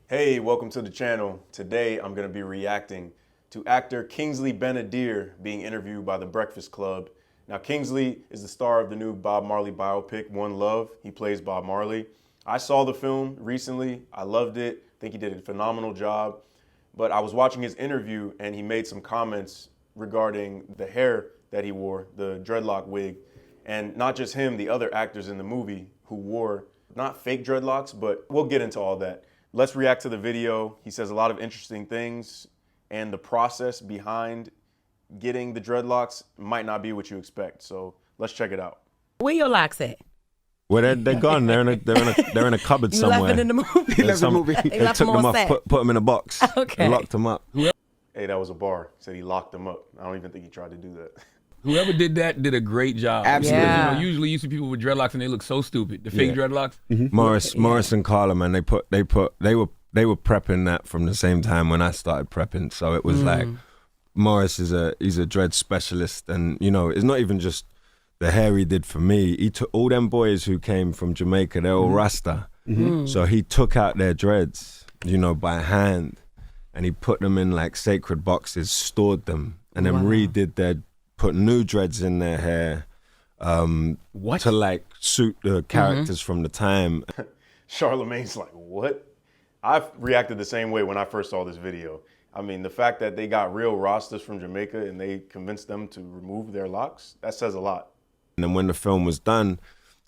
Hey, welcome to the channel. Today I'm going to be reacting to actor Kingsley Ben-Adir being interviewed by The Breakfast Club. Now, Kingsley is the star of the new Bob Marley biopic, One Love. He plays Bob Marley. I saw the film recently. I loved it. I think he did a phenomenal job. But I was watching his interview and he made some comments regarding the hair that he wore, the dreadlock wig. And not just him, the other actors in the movie who wore not fake dreadlocks, but we'll get into all that. Let's react to the video. He says a lot of interesting things, and the process behind getting the dreadlocks might not be what you expect. So let's check it out. Where your locks at? Well, they're gone. They're in a cupboard You somewhere. left it in the movie. They took them off, put them in a box, Okay. and locked them up. Hey, that was a bar. He said he locked them up. I don't even think he tried to do that. Whoever did that did a great job. Absolutely. Because, Yeah. usually you see people with dreadlocks and they look so stupid. The fake dreadlocks. Morris and Carla, man, they were prepping that from the same time when I started prepping. So it was like Morris he's a dread specialist, and you know, it's not even just the hair he did for me. He took all them boys who came from Jamaica, they're all Rasta. So he took out their dreads, you know, by hand, and he put them in like sacred boxes, stored them, and then redid put new dreads in their hair to like suit the characters from the time. Charlemagne's like, what? I reacted the same way when I first saw this video. I mean, the fact that they got real Rastas from Jamaica and they convinced them to remove their locks, that says a lot. And then when the film was done,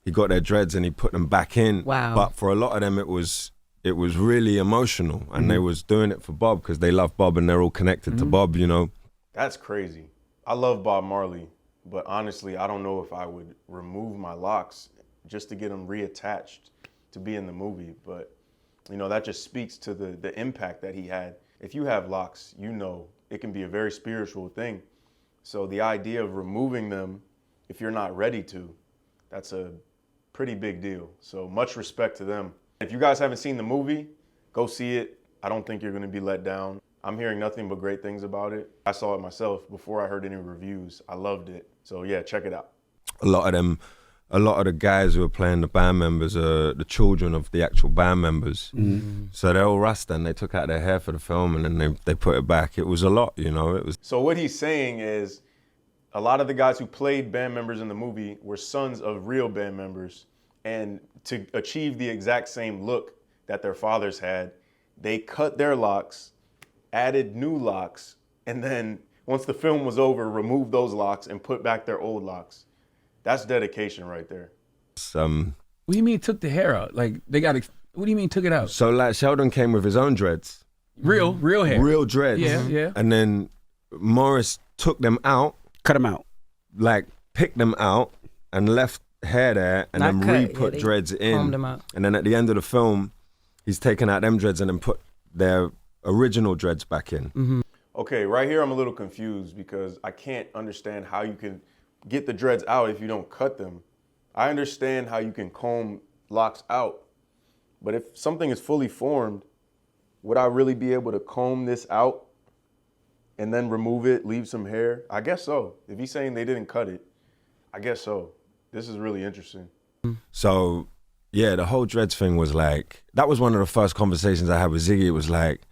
he got their dreads and he put them back in. Wow. But for a lot of them, it was really emotional, and they was doing it for Bob because they love Bob and they're all connected to Bob, you know. That's crazy. I love Bob Marley, but honestly, I don't know if I would remove my locks just to get them reattached to be in the movie. But, you know, that just speaks to the impact that he had. If you have locks, you know, it can be a very spiritual thing. So the idea of removing them, if you're not ready to, that's a pretty big deal. So much respect to them. If you guys haven't seen the movie, go see it. I don't think you're gonna be let down. I'm hearing nothing but great things about it. I saw it myself before I heard any reviews. I loved it. So yeah, check it out. A lot of the guys who are playing the band members are the children of the actual band members. So they're all Rasta, and they took out their hair for the film and then they put it back. It was a lot, you know. It was. So what he's saying is a lot of the guys who played band members in the movie were sons of real band members, and to achieve the exact same look that their fathers had, they cut their locks, added new locks, and then once the film was over, removed those locks and put back their old locks. That's dedication right there. What do you mean took the hair out? Like they got, what do you mean took it out? So like Sheldon came with his own dreads. Real hair. Real dreads. Yeah. And then Morris took them out. Cut them out. Like picked them out and left hair there, and Not then cut, re-put they dreads in. combed them out. And then at the end of the film, he's taken out them dreads and then put their original dreads back in. Okay, right here I'm a little confused because I can't understand how you can get the dreads out if you don't cut them. I understand how you can comb locks out, but if something is fully formed, would I really be able to comb this out and then remove it, leave some hair? I guess so. If he's saying they didn't cut it, I guess so. This is really interesting. So yeah, the whole dreads thing was like, that was one of the first conversations I had with Ziggy. It was like,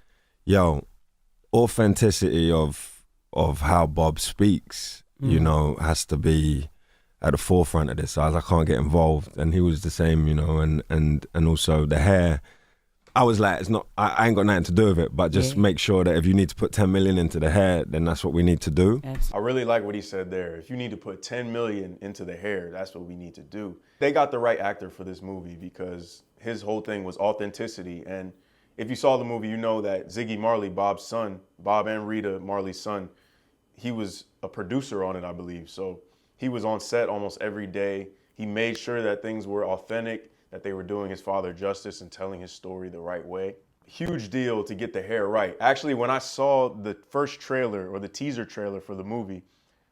yo, authenticity of how Bob speaks, you know, has to be at the forefront of this. I was like, I can't get involved. And he was the same, you know, and also the hair. I was like, it's not, I ain't got nothing to do with it, but just make sure that if you need to put 10 million into the hair, then that's what we need to do. I really like what he said there. If you need to put 10 million into the hair, that's what we need to do. They got the right actor for this movie because his whole thing was authenticity. And if you saw the movie, you know that Ziggy Marley, Bob's son, Bob and Rita Marley's son, he was a producer on it, I believe. So he was on set almost every day. He made sure that things were authentic, that they were doing his father justice and telling his story the right way. Huge deal to get the hair right. Actually, when I saw the first trailer or the teaser trailer for the movie,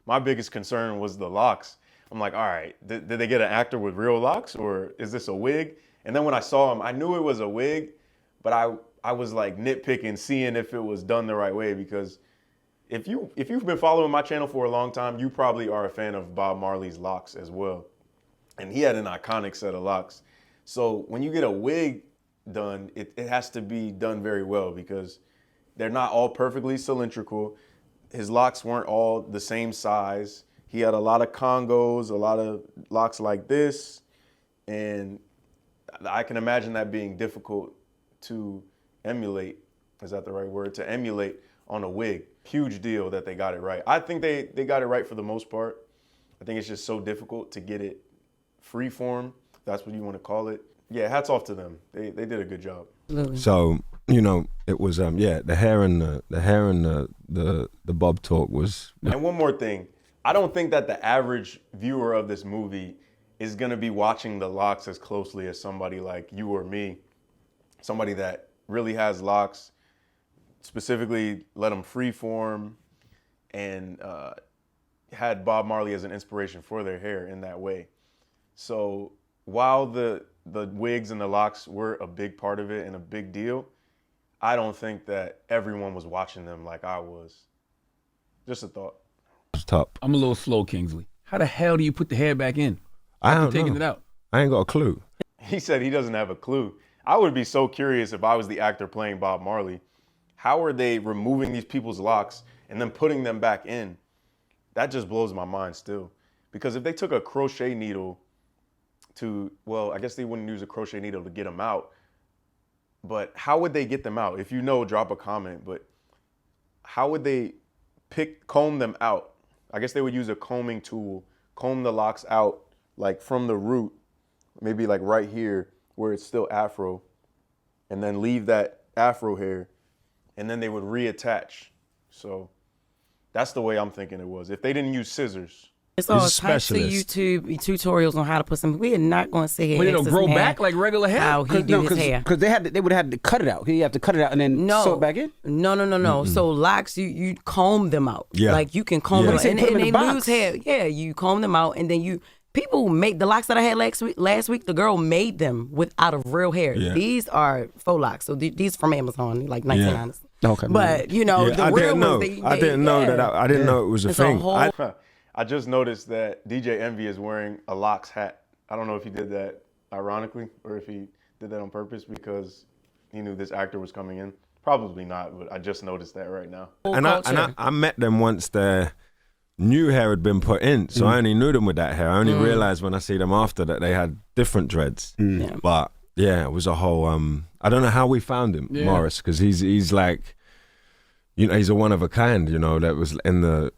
my biggest concern was the locks. I'm like, all right, did they get an actor with real locks or is this a wig? And then when I saw him, I knew it was a wig, but I was like nitpicking, seeing if it was done the right way, because if you've been following my channel for a long time, you probably are a fan of Bob Marley's locks as well. And he had an iconic set of locks. So when you get a wig, done, it has to be done very well because they're not all perfectly cylindrical. His locks weren't all the same size. He had a lot of congos, a lot of locks like this, and I can imagine that being difficult to emulate. Is that the right word? To emulate on a wig. Huge deal that they got it right. I think they got it right for the most part. I think it's just so difficult to get it freeform. That's what you want to call it. Yeah, hats off to them. They did a good job. So, you know, it was the hair and the bob talk was. And one more thing. I don't think that the average viewer of this movie is gonna be watching the locks as closely as somebody like you or me. Somebody that really has locks, specifically let them freeform, and had Bob Marley as an inspiration for their hair in that way. So while the wigs and the locks were a big part of it and a big deal, I don't think that everyone was watching them like I was. Just a thought. It's top. I'm a little slow, Kingsley. How the hell do you put the hair back in? I don't taking know. it out. I ain't got a clue. He said he doesn't have a clue. I would be so curious if I was the actor playing Bob Marley. How are they removing these people's locks and then putting them back in? That just blows my mind still. Because if they took a crochet needle well, I guess they wouldn't use a crochet needle to get them out. But how would they get them out? If you know, drop a comment. But how would they comb them out? I guess they would use a combing tool, comb the locks out like from the root, maybe like right here where it's still afro, and then leave that afro hair, and then they would reattach. So that's the way I'm thinking it was. If they didn't use scissors. It's all He's a types of specialist. YouTube tutorials on how to put some. We are not going to sit here. But and it'll ask grow this man back like regular hair? How he do his hair? Because they would have had to cut it out. He have to cut it out and then sew it back in. No. So locks, you comb them out. Yeah. Like you can comb Yeah. them But out, he said and, put 'em and in they the lose box. hair. Yeah, you comb them out, and then people make the locks that I had last week. The girl made them out of real hair. Yeah. These are faux locks. So these from Amazon, like $19. Okay. But you know Yeah, the I real didn't know. ones. I didn't know that. I didn't know it was a It's a thing. whole- I just noticed that DJ Envy is wearing a locks hat. I don't know if he did that ironically or if he did that on purpose because he knew this actor was coming in. Probably not, but I just noticed that right now. And I met them once their new hair had been put in, so I only knew them with that hair. I only realized when I see them after that they had different dreads. Yeah. But yeah, it was a whole. I don't know how we found him, Yeah. Morris, because he's like, you know, he's a one of a kind. You know, that was in the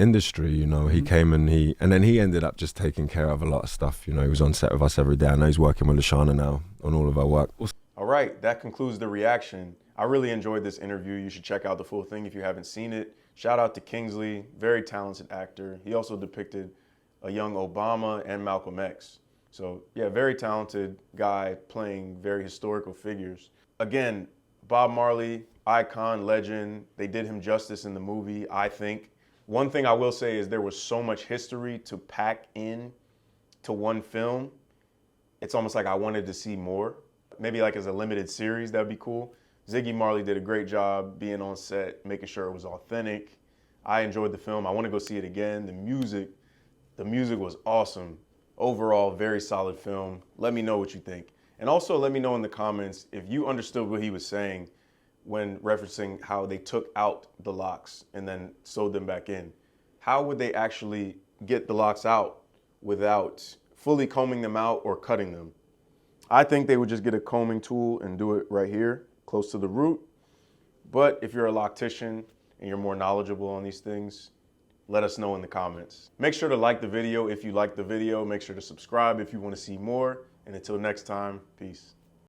industry. You know, he came and then he ended up just taking care of a lot of stuff. You know, he was on set with us every day. I know he's working with Lashana now on all of our work. All right, that concludes the reaction. I really enjoyed this interview. You should check out the full thing if you haven't seen it. Shout out to Kingsley, very talented actor. He also depicted a young Obama and Malcolm X. So yeah, very talented guy playing very historical figures. Again, Bob Marley, icon, legend. They did him justice in the movie, I think. One thing I will say is there was so much history to pack in to one film. It's almost like I wanted to see more. Maybe like as a limited series, that'd be cool. Ziggy Marley did a great job being on set, making sure it was authentic. I enjoyed the film. I want to go see it again. The music was awesome. Overall, very solid film. Let me know what you think. And also let me know in the comments if you understood what he was saying when referencing how they took out the locks and then sewed them back in. How would they actually get the locks out without fully combing them out or cutting them? I think they would just get a combing tool and do it right here, close to the root. But if you're a loctician and you're more knowledgeable on these things, let us know in the comments. Make sure to like the video if you liked the video. Make sure to subscribe if you want to see more. And until next time, peace.